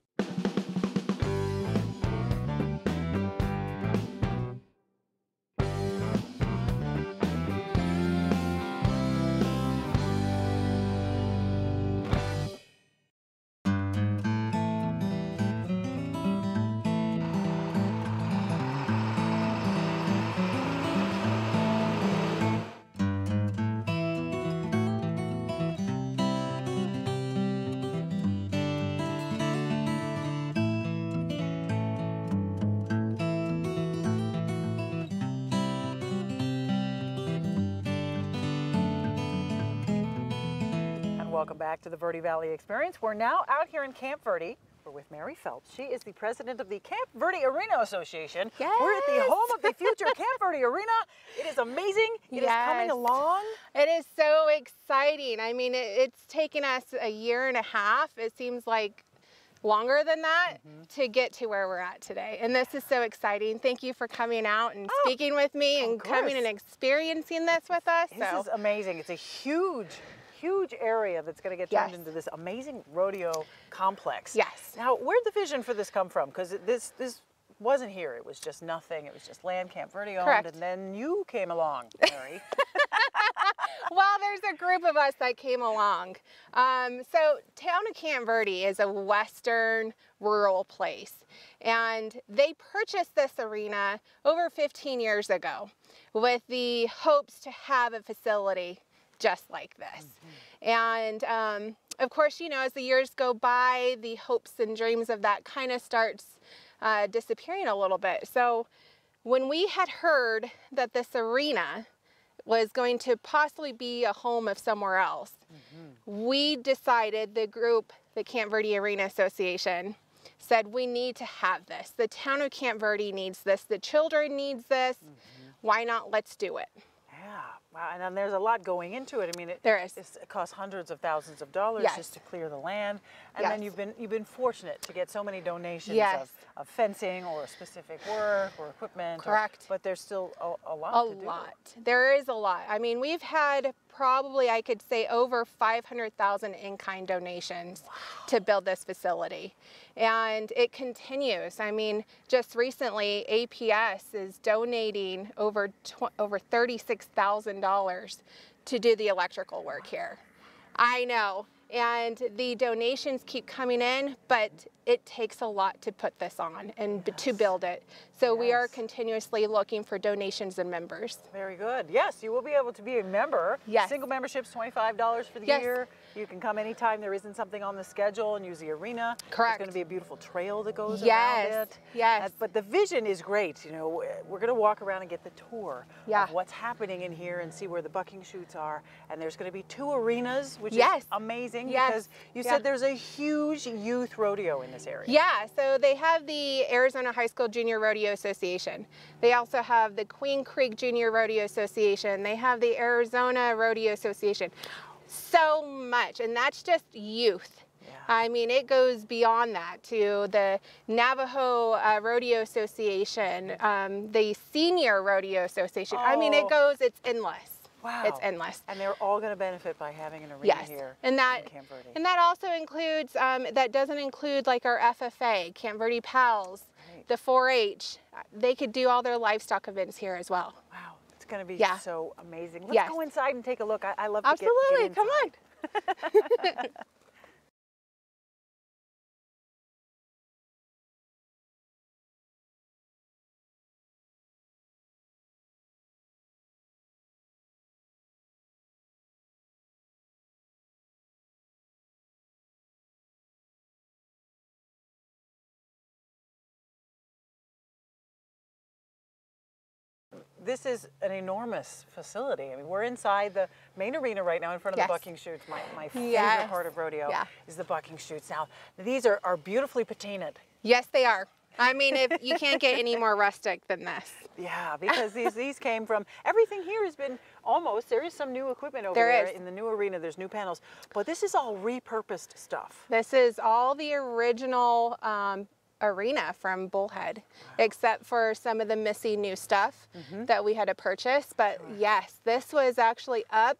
S1: Welcome back to the Verde Valley Experience. We're now out here in Camp Verde. We're with Mary Phelps. She is the president of the Camp Verde Arena Association.
S11: Yes.
S1: We're at the home of the future Camp Verde Arena. It is amazing. It is coming along.
S11: It is so exciting. I mean, it's taken us a year and a half. It seems like longer than that to get to where we're at today. And this is so exciting. Thank you for coming out and speaking with me and coming and experiencing this with us.
S1: This is amazing. It's a huge area that's going to get turned into this amazing rodeo complex.
S11: Yes.
S1: Now, where'd the vision for this come from? Because this wasn't here. It was just nothing. It was just land Camp Verde owned.
S11: Correct.
S1: And then you came along, Mary.
S11: Well, there's a group of us that came along. So town of Camp Verde is a western rural place. And they purchased this arena over 15 years ago with the hopes to have a facility just like this. And of course, you know, as the years go by, the hopes and dreams of that kind of starts disappearing a little bit. So when we had heard that this arena was going to possibly be a home of somewhere else, we decided, the group, the Camp Verde Arena Association, said we need to have this. The town of Camp Verde needs this. The children needs this. Why not? Let's do it.
S1: Yeah, wow, and then there's a lot going into it. I mean, it costs hundreds of thousands of dollars just to clear the land, and then you've been fortunate to get so many donations of fencing or specific work or equipment.
S11: Correct.
S1: But there's still a lot to do.
S11: There is a lot. I mean, we've had probably, I could say, over 500,000 in-kind donations to build this facility. And it continues. I mean, just recently, APS is donating over $36,000 to do the electrical work here. I know. and the donations keep coming in, but it takes a lot to put this on and to build it. So we are continuously looking for donations and members.
S1: Very good. Yes, you will be able to be a member.
S11: Yes.
S1: Single membership's $25 for the year. You can come anytime there isn't something on the schedule and use the arena.
S11: Correct.
S1: There's going to be a beautiful trail that goes around it.
S11: Yes.
S1: But the vision is great. You know, we're going to walk around and get the tour of what's happening in here and see where the bucking chutes are. And there's going to be 2 arenas, which is amazing because you said there's a huge youth rodeo in this area.
S11: Yeah, so they have the Arizona High School Junior Rodeo Association. They also have the Queen Creek Junior Rodeo Association. They have the Arizona Rodeo Association. So much, and that's just youth. I mean, it goes beyond that to the Navajo Rodeo Association, the Senior Rodeo Association. I mean, it's endless.
S1: Wow.
S11: It's endless.
S1: And they're all going to benefit by having an arena here
S11: and that,
S1: in Camp Verde.
S11: And that also includes, that doesn't include like our FFA, Camp Verde Pals, the 4-H. They could do all their livestock events here as well.
S1: Wow, it's going to be so amazing. Let's go inside and take a look. I love to get inside.
S11: Come on.
S1: This is an enormous facility. I mean, we're inside the main arena right now in front of the bucking chutes. My favorite part of rodeo is the bucking chutes. Now, these are beautifully patinaed.
S11: Yes, they are. I mean, if you can't get any more rustic than this.
S1: Yeah, because these came from, everything here has been almost, there is some new equipment over there in the new arena. There's new panels, but this is all repurposed stuff.
S11: This is all the original arena from Bullhead, except for some of the missing new stuff that we had to purchase. But yes, this was actually up,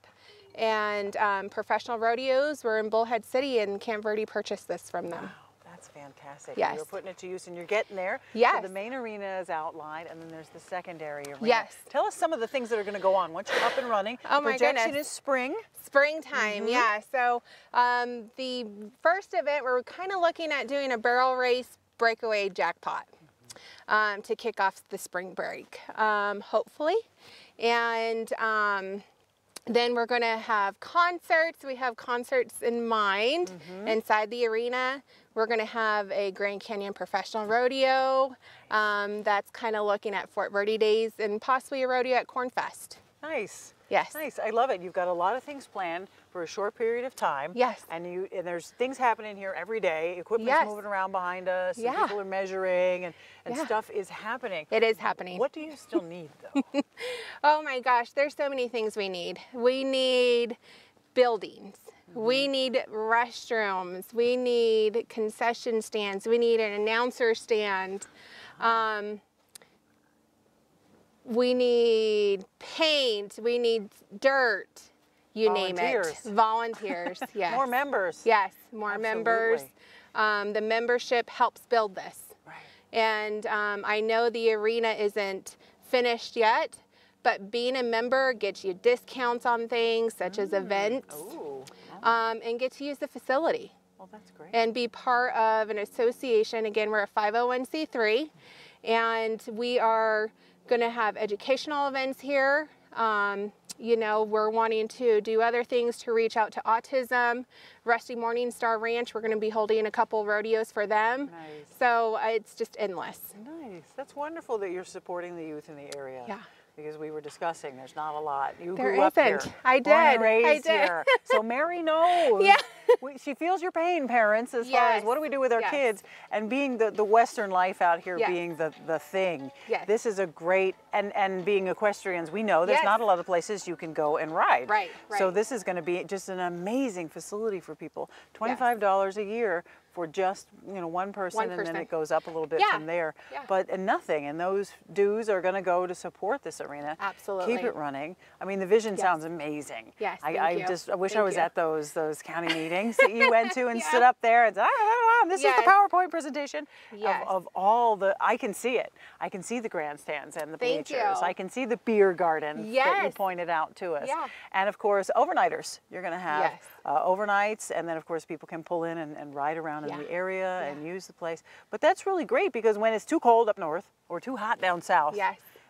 S11: and professional rodeos were in Bullhead City, and Camp Verde purchased this from them.
S1: That's fantastic.
S11: Yes.
S1: You're putting it to use and you're getting there.
S11: Yes.
S1: So the main arena is outlined and then there's the secondary arena.
S11: Yes.
S1: Tell us some of the things that are going to go on once you're up and running.
S11: Oh my
S1: Projection
S11: goodness.
S1: is spring.
S11: Springtime, yeah. So the first event, we're kind of looking at doing a barrel race breakaway jackpot to kick off the spring break, hopefully. And then we're going to have concerts. We have concerts in mind inside the arena. We're going to have a Grand Canyon Professional Rodeo. That's kind of looking at Fort Verde Days and possibly a rodeo at Cornfest.
S1: Nice.
S11: Yes.
S1: Nice. I love it. You've got a lot of things planned for a short period of time.
S11: Yes.
S1: And there's things happening here every day. Equipment's moving around behind us. And people are measuring and stuff is happening.
S11: It is happening.
S1: What do you still need though?
S11: Oh my gosh, there's so many things we need. We need buildings. We need restrooms. We need concession stands. We need an announcer stand. We need paint. We need dirt. You name it. Volunteers. Yes.
S1: More members.
S11: Yes, more members. The membership helps build this.
S1: Right.
S11: And I know the arena isn't finished yet, but being a member gets you discounts on things such as events. And get to use the facility.
S1: Well, that's great.
S11: And be part of an association. Again, we're a 501c3, and we are going to have educational events here. You know, we're wanting to do other things to reach out to autism. Rusty Morningstar Ranch, we're going to be holding a couple rodeos for them.
S1: Nice.
S11: So it's just endless.
S1: Nice. That's wonderful that you're supporting the youth in the area.
S11: Yeah.
S1: Because we were discussing, there's not a lot. You
S11: There
S1: grew up here.
S11: isn't. I
S1: Born and
S11: did.
S1: raised
S11: I did.
S1: here. So Mary knows.
S11: Yeah.
S1: She feels your pain, parents, as far as what do we do with our kids, and being the Western life out here being the thing.
S11: Yes.
S1: This is a great, and being equestrians, we know there's not a lot of places you can go and ride.
S11: Right.
S1: So this is going to be just an amazing facility for people. $25 a year for just one person, and then it goes up a little bit from there.
S11: Yeah.
S1: But nothing, and those dues are going to go to support this arena.
S11: Absolutely.
S1: Keep it running. I mean, the vision sounds amazing.
S11: Yes,
S1: I wish I was at those county meetings that you went to and stood up there and said, this is the PowerPoint presentation of all the. I can see it. I can see the grandstands and the bleachers. I can see the beer garden that you pointed out to us.
S11: Yeah.
S1: And of course, overnighters. You're going to have overnights, and then of course people can pull in and ride around in the area and use the place. But that's really great, because when it's too cold up north or too hot down south,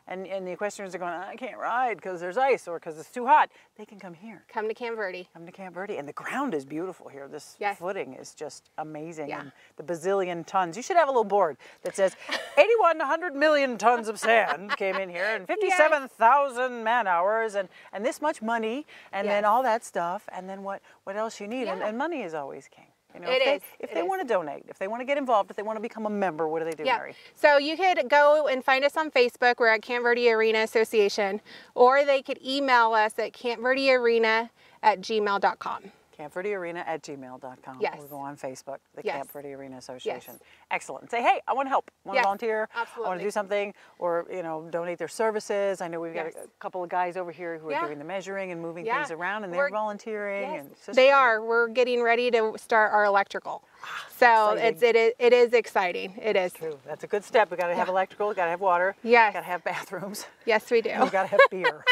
S1: and the equestrians are going, I can't ride because there's ice or because it's too hot, they can come here.
S11: Come to Camp Verde.
S1: Come to Camp Verde. And the ground is beautiful here. This footing is just amazing.
S11: Yeah.
S1: And the bazillion tons. You should have a little board that says 8100 million tons of sand came in here, and 57,000 man hours, and this much money, and then all that stuff, and then what else you need. And money is always king. If they want to donate, if they want to get involved, if they want to become a member, what do they do, Mary?
S11: So you could go and find us on Facebook. We're at Camp Verde Arena Association, or they could email us at campverdearena@gmail.com.
S1: CampVerdeArena@gmail.com.
S11: Yes.
S1: We'll go on Facebook, the Camp Verde Arena Association. Excellent. Say, hey, I want to help. I want to volunteer.
S11: Absolutely.
S1: I want to do something, or donate their services. I know we've got a couple of guys over here who are doing the measuring and moving things around, and they're volunteering. And it's just
S11: We're getting ready to start our electrical. So it is exciting. It is.
S1: True. That's a good step. We got to have electrical. Got to have water.
S11: Yes.
S1: Got to have bathrooms.
S11: Yes, we do.
S1: We got to have beer.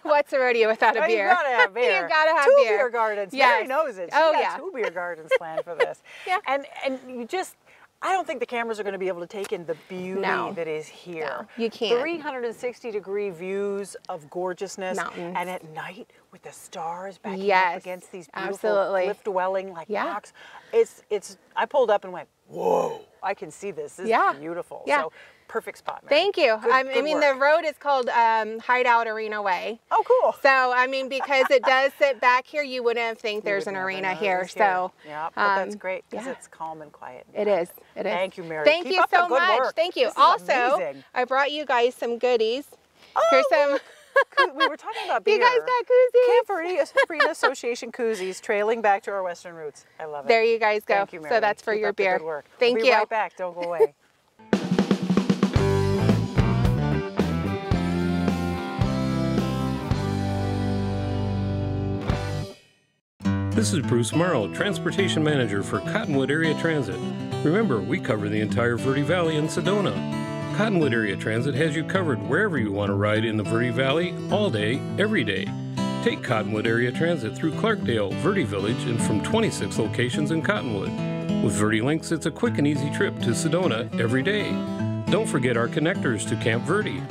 S11: What's a rodeo without a beer?
S1: You got to have beer.
S11: You got to have
S1: Two
S11: beer.
S1: beer gardens. Mary knows it. She got 2 beer gardens planned for this. And you just. I don't think the cameras are going to be able to take in the beauty that is here.
S11: No, you can't.
S1: 360-degree views of gorgeousness.
S11: Mountains.
S1: And at night with the stars backing up against these beautiful cliff-dwelling rocks. I pulled up and went, whoa, I can see this. This is beautiful.
S11: Yeah.
S1: So perfect spot, Mary.
S11: Thank you.
S1: Good
S11: I mean,
S1: work.
S11: the road is called Hideout Arena Way.
S1: Oh, cool.
S11: So, I mean, because it does sit back here, you wouldn't think there's an arena here. So,
S1: yeah, but that's great because it's calm and quiet.
S11: It is. It is.
S1: Thank you, Mary.
S11: Thank
S1: Keep
S11: you
S1: up the
S11: so
S1: good
S11: much.
S1: work.
S11: Thank you.
S1: This is
S11: Also,
S1: amazing.
S11: I brought you guys some goodies.
S1: Oh,
S11: here's some.
S1: We were talking about beer.
S11: You guys got koozies.
S1: Camp Verde Arena Association koozies, trailing back to our western roots. I love it.
S11: There you guys go.
S1: Thank you, Mary.
S11: So that's for
S1: Keep
S11: your
S1: up the
S11: beer.
S1: good work.
S11: Thank
S1: we'll
S11: you.
S1: Be right back. Don't go away.
S12: This is Bruce Morrow, Transportation Manager for Cottonwood Area Transit. Remember, we cover the entire Verde Valley and Sedona. Cottonwood Area Transit has you covered wherever you want to ride in the Verde Valley, all day, every day. Take Cottonwood Area Transit through Clarkdale, Verde Village, and from 26 locations in Cottonwood. With Verde Links, it's a quick and easy trip to Sedona every day. Don't forget our connectors to Camp Verde.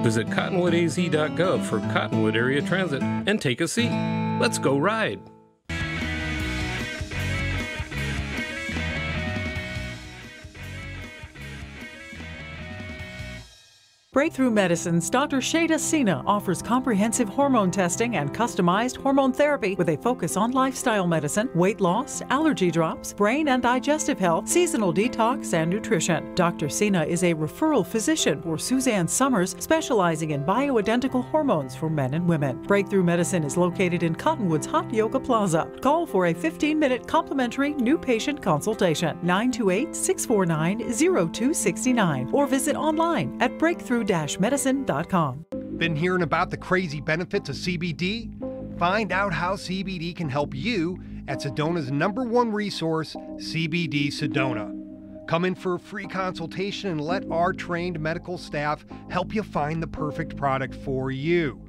S12: Visit cottonwoodaz.gov for Cottonwood Area Transit and take a seat. Let's go ride.
S13: Breakthrough Medicine's Dr. Shada Sina offers comprehensive hormone testing and customized hormone therapy with a focus on lifestyle medicine, weight loss, allergy drops, brain and digestive health, seasonal detox, and nutrition. Dr. Sina is a referral physician for Suzanne Summers, specializing in bioidentical hormones for men and women. Breakthrough Medicine is located in Cottonwood's Hot Yoga Plaza. Call for a 15-minute complimentary new patient consultation, 928-649-0269, or visit online at breakthrough-medicine.com.
S14: Been hearing about the crazy benefits of CBD? Find out how CBD can help you at Sedona's #1 resource, CBD Sedona. Come in for a free consultation and let our trained medical staff help you find the perfect product for you.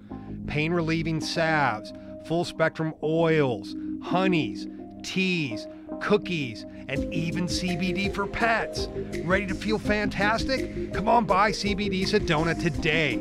S14: Pain-relieving salves, full-spectrum oils, honeys, teas, cookies, and even CBD for pets. Ready to feel fantastic? Come on by CBD Sedona today.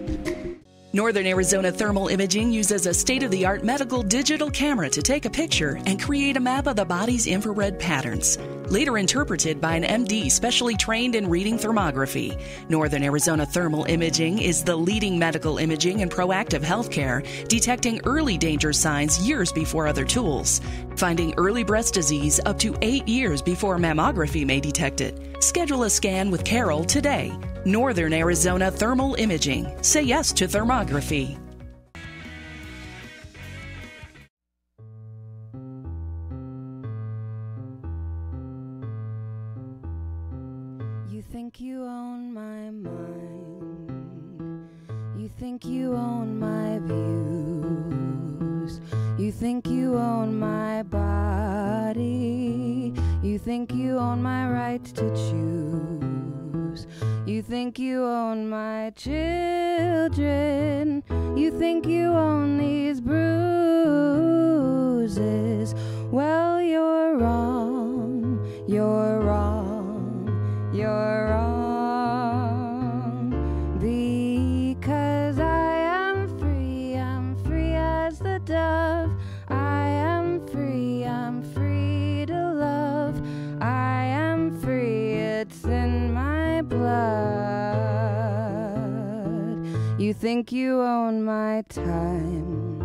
S15: Northern Arizona Thermal Imaging uses a state-of-the-art medical digital camera to take a picture and create a map of the body's infrared patterns, later interpreted by an MD specially trained in reading thermography. Northern Arizona Thermal Imaging is the leading medical imaging and proactive healthcare, detecting early danger signs years before other tools, finding early breast disease up to 8 years before mammography may detect it. Schedule a scan with Carol today. Northern Arizona Thermal Imaging. Say yes to thermography.
S16: think you own my views. You think you own my body. You think you own my right to choose. You think you own my children. You think you own these bruises. Well, you're wrong. You're wrong. You're wrong. Because I am free. I'm free as the dove. I am free. I'm free to love. I am free. It's in my blood. You think you own my time.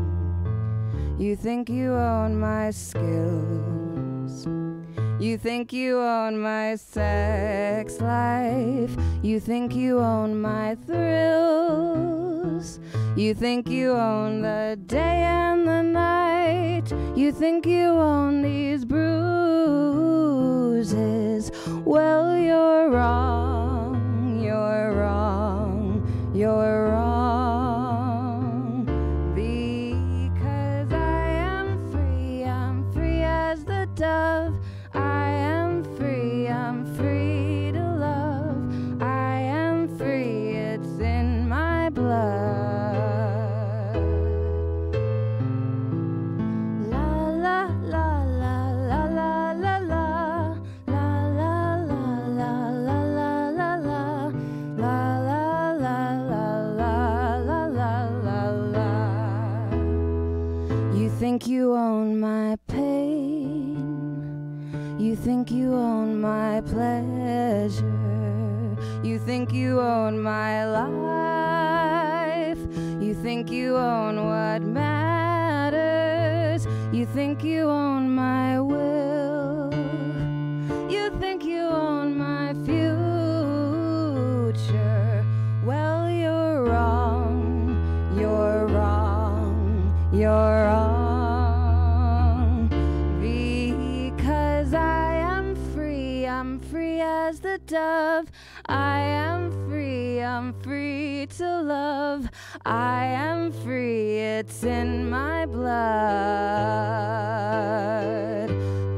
S16: You think you own my skills. You think you own my sex life. You think you own my thrills. You think you own the day and the night. You think you own these bruises. Well, you're wrong. You're wrong. You're wrong. Because I am free. I'm free as the dove. I am free. I'm free to love. I am free. It's in my blood. La la la la la la la la la la la la la la la la la. You think you own my pain. You think you own my pleasure. You think you own my life. You think you own what matters. You think you own my will. You think you own my future. Well, you're wrong. You're wrong. You're wrong. Because I am free. I'm free as the dove. I am free. I'm free to love. I am free. It's in my blood.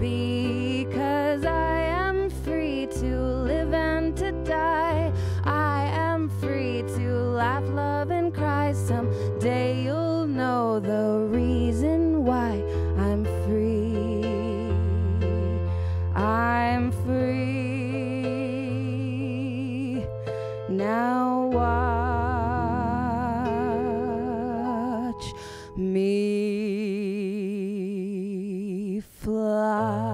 S16: Because I am free to live and to die. I am free to laugh, love, and cry. Someday you'll know the reason why I'm free. I'm free. Now watch me fly.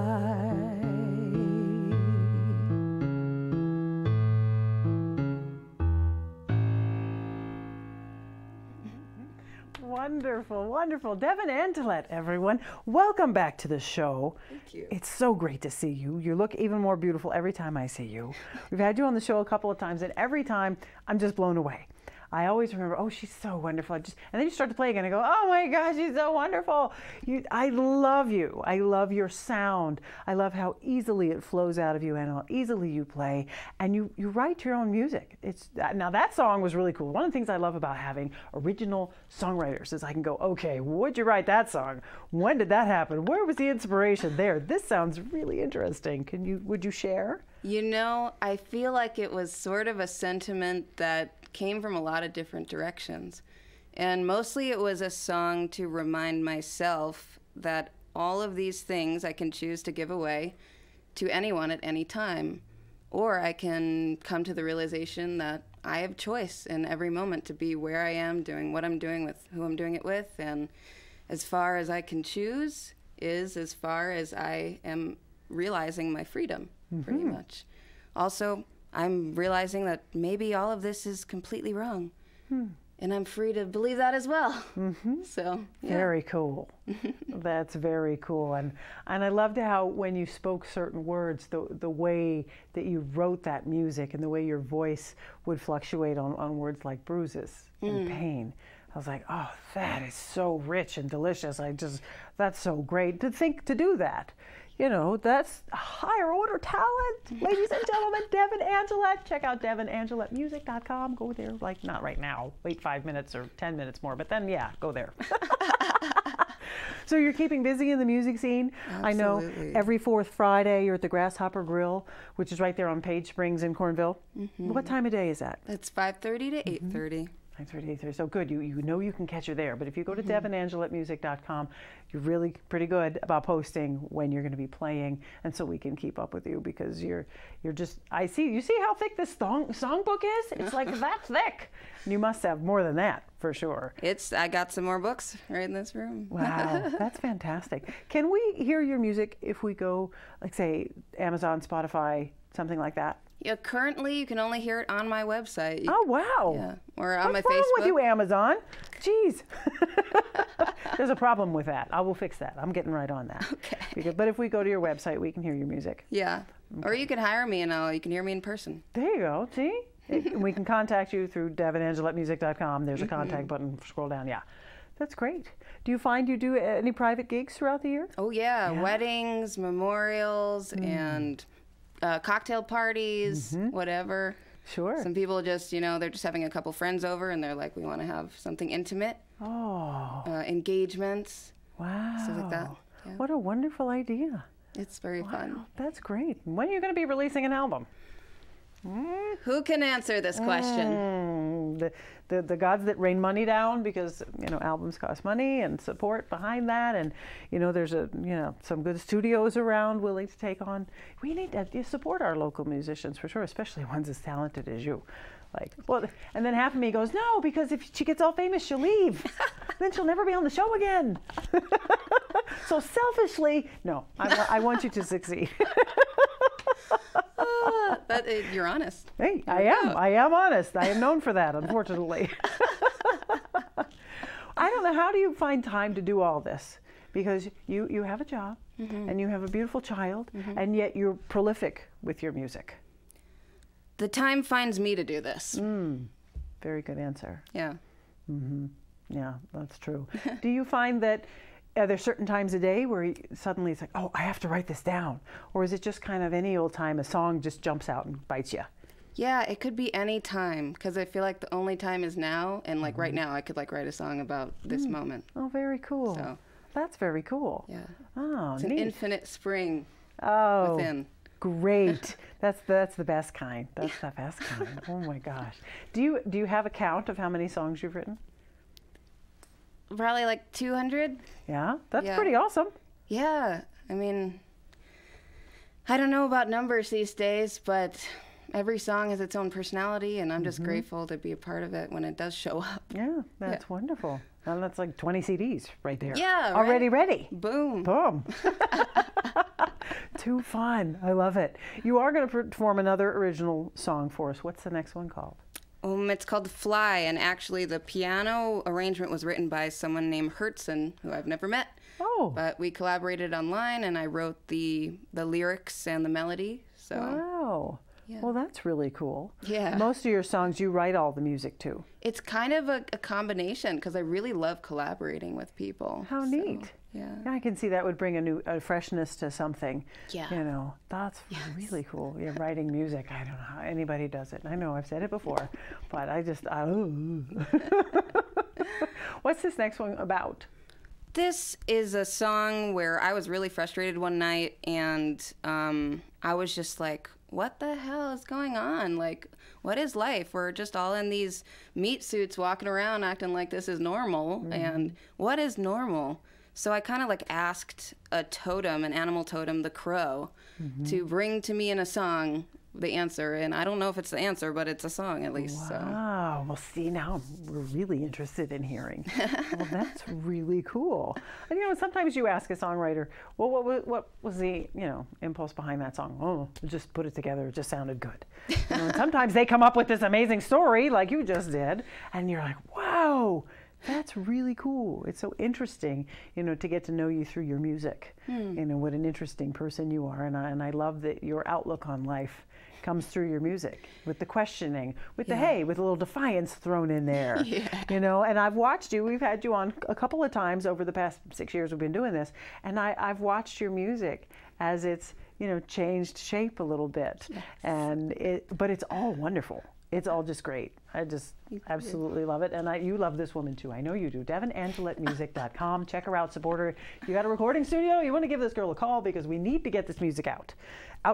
S1: Wonderful, wonderful. Devin Angelet, everyone. Welcome back to the show.
S17: Thank you.
S1: It's so great to see you. You look even more beautiful every time I see you. We've had you on the show a couple of times, and every time I'm just blown away. I always remember, oh, she's so wonderful. And then you start to play again and I go, oh my gosh, she's so wonderful. I love you. I love your sound. I love how easily it flows out of you and how easily you play. And you write your own music. Now that song was really cool. One of the things I love about having original songwriters is I can go, okay, would you write that song? When did that happen? Where was the inspiration there? This sounds really interesting. Would you share?
S17: You know, I feel like it was sort of a sentiment that came from a lot of different directions. And mostly it was a song to remind myself that all of these things I can choose to give away to anyone at any time. Or I can come to the realization that I have choice in every moment to be where I am, doing what I'm doing with who I'm doing it with. And as far as I can choose is as far as I am realizing my freedom, pretty much. Also, I'm realizing that maybe all of this is completely wrong. And I'm free to believe that as well. So, yeah.
S1: Very cool. That's very cool. And I loved how when you spoke certain words, the way that you wrote that music and the way your voice would fluctuate on words like bruises and pain. I was like, oh, that is so rich and delicious. That's so great to do that. you know, that's higher order talent. Ladies and gentlemen, Devin Angelet. Check out devinangeletmusic.com. Go there, like, not right now. Wait 5 minutes or 10 minutes more, but then, yeah, go there. So you're keeping busy in the music scene.
S17: Absolutely.
S1: I know every fourth Friday you're at the Grasshopper Grill, which is right there on Page Springs in Cornville. What time of day is that?
S17: It's 5:30 to 8:30.
S1: 9:30. So good. You know you can catch her there. But if you go to devinangeletmusic.com, you're really pretty good about posting when you're going to be playing, and so we can keep up with you, because you're just, you see how thick this songbook is? It's like that thick. And you must have more than that for sure.
S17: I got some more books right in this room.
S1: Wow, that's fantastic. Can we hear your music if we go, like, say, Amazon, Spotify, something like that?
S17: Yeah, currently you can only hear it on my website.
S1: Oh, wow.
S17: Yeah, or on my Facebook.
S1: What's wrong with you, Amazon? Jeez. There's a problem with that. I will fix that. I'm getting right on that. Okay. But if we go to your website, we can hear your music.
S17: Yeah. Okay. Or you can hire me and you can hear me in person.
S1: There you go. See? We can contact you through devinangeletmusic.com. There's a contact button. Scroll down. Yeah. That's great. Do you find you do any private gigs throughout the year?
S17: Oh, yeah. Weddings, memorials, and cocktail parties, whatever.
S1: Sure.
S17: Some people just, they're just having a couple friends over and they're like, we want to have something intimate.
S1: Oh.
S17: Engagements.
S1: Wow.
S17: Stuff like that. Yeah.
S1: What a wonderful idea.
S17: It's very fun.
S1: That's great. When are you going to be releasing an album?
S17: Who can answer this question?
S1: The gods that rain money down, because albums cost money and support behind that, and there's some good studios around willing to take on. We need to support our local musicians for sure, especially ones as talented as you. And then half of me goes, no, because if she gets all famous, she'll leave. Then she'll never be on the show again. So selfishly, no, I want you to succeed.
S17: You're honest.
S1: Hey, I am honest. I am known for that, unfortunately. I don't know, how do you find time to do all this? Because you have a job, and you have a beautiful child, and yet you're prolific with your music.
S17: The time finds me to do this.
S1: Very good answer.
S17: Yeah.
S1: Yeah, that's true. Do you find that are there certain times a day where suddenly it's like, oh, I have to write this down? Or is it just kind of any old time a song just jumps out and bites you?
S17: Yeah, it could be any time, because I feel like the only time is now, and right now I could write a song about this moment.
S1: Oh, very cool.
S17: So,
S1: that's very cool.
S17: Yeah.
S1: Oh,
S17: it's
S1: neat.
S17: an infinite spring within.
S1: Great. That's the best kind. That's the best kind. Oh my gosh. Do you have a count of how many songs you've written?
S17: Probably like 200.
S1: Yeah, that's pretty awesome.
S17: Yeah, I mean, I don't know about numbers these days, but every song has its own personality, and I'm just grateful to be a part of it when it does show up.
S1: Yeah, that's wonderful. And that's like 20 CDs right there.
S17: Yeah,
S1: already ready.
S17: Boom.
S1: Boom. Too fun. I love it. You are going to perform another original song for us. What's the next one called?
S17: It's called Fly, and actually the piano arrangement was written by someone named Hertzen, who I've never met.
S1: Oh.
S17: But we collaborated online, and I wrote the lyrics and the melody. So.
S1: Wow. Yeah. Well, that's really cool.
S17: Yeah.
S1: Most of your songs, you write all the music too.
S17: It's kind of a combination, because I really love collaborating with people.
S1: How neat.
S17: Yeah.
S1: I can see that would bring a freshness to something.
S17: Yeah.
S1: That's really cool. Yeah, writing music. I don't know how anybody does it. I know I've said it before, but What's this next one about?
S17: This is a song where I was really frustrated one night, and I was just like, what the hell is going on? Like, what is life? We're just all in these meat suits walking around acting like this is normal. And what is normal? So I kind of asked a totem, an animal totem, the crow, to bring to me in a song the answer. And I don't know if it's the answer, but it's a song at least.
S1: Wow.
S17: So.
S1: Well, see, now we're really interested in hearing. Well, that's really cool. And sometimes you ask a songwriter, well, what was the impulse behind that song? Oh, just put it together. It just sounded good. And sometimes they come up with this amazing story, like you just did, and you're like, wow. That's really cool. It's so interesting, to get to know you through your music. What an interesting person you are, and I love that your outlook on life comes through your music, with the questioning, with the hey, with a little defiance thrown in there. You know, and I've watched you. We've had you on a couple of times over the past 6 years we've been doing this, and I've watched your music as it's, you know, changed shape a little bit, but it's all wonderful. It's all just great. I just absolutely love it. And you love this woman too. I know you do. DevinAngeletMusic.com. Check her out, support her. If you got a recording studio, you want to give this girl a call, because we need to get this music out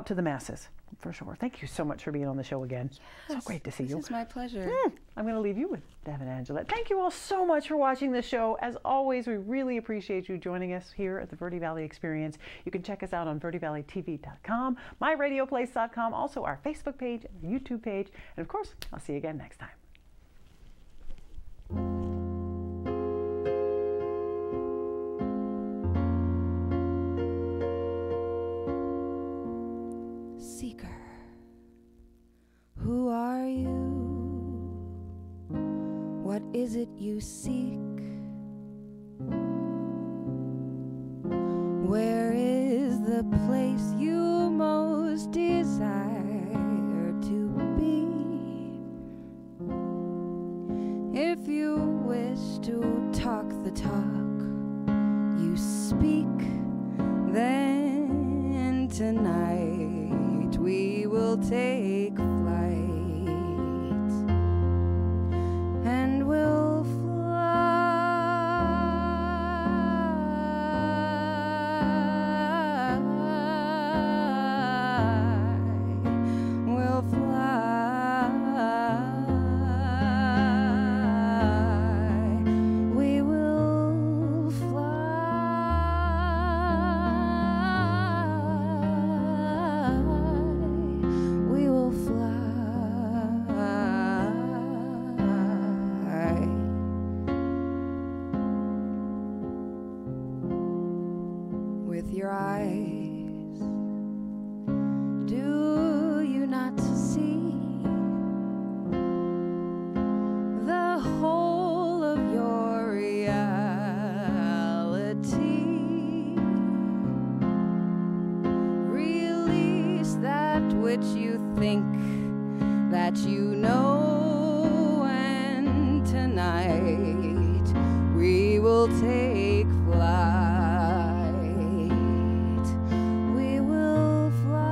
S1: to the masses, for sure. Thank you so much for being on the show again. So great to see you.
S17: It's my pleasure.
S1: I'm going to leave you with Devin Angelet. Thank you all so much for watching the show. As always, we really appreciate you joining us here at the Verde Valley Experience. You can check us out on verdevalleytv.com, myradioplace.com, also our Facebook page, our YouTube page, and of course, I'll see you again next time.
S16: Seeker, who are you? What is it you seek? Where is the place you most desire to be? If you wish to talk the talk, you speak, then tonight we will take flight and we'll fly. We'll fly. We will fly. We will fly. With your eyes, do you not see the whole of your reality? Release that which you think that you know, and tonight we will take flight. We will fly.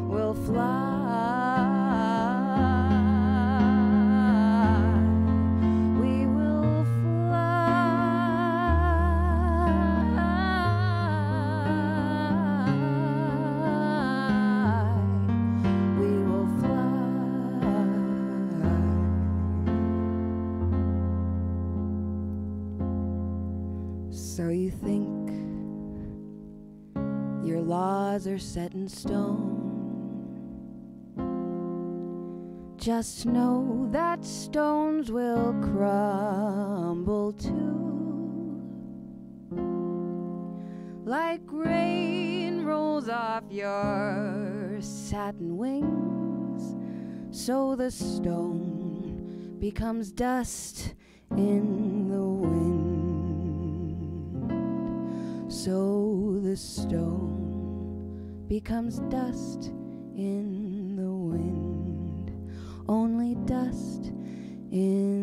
S16: We'll fly. We will fly. We will fly. So you think your laws are set in stone? Just know that stones will crumble too, like rain rolls off your satin wings. So the stone becomes dust in the wind. So the stone becomes dust in the wind. Only dust in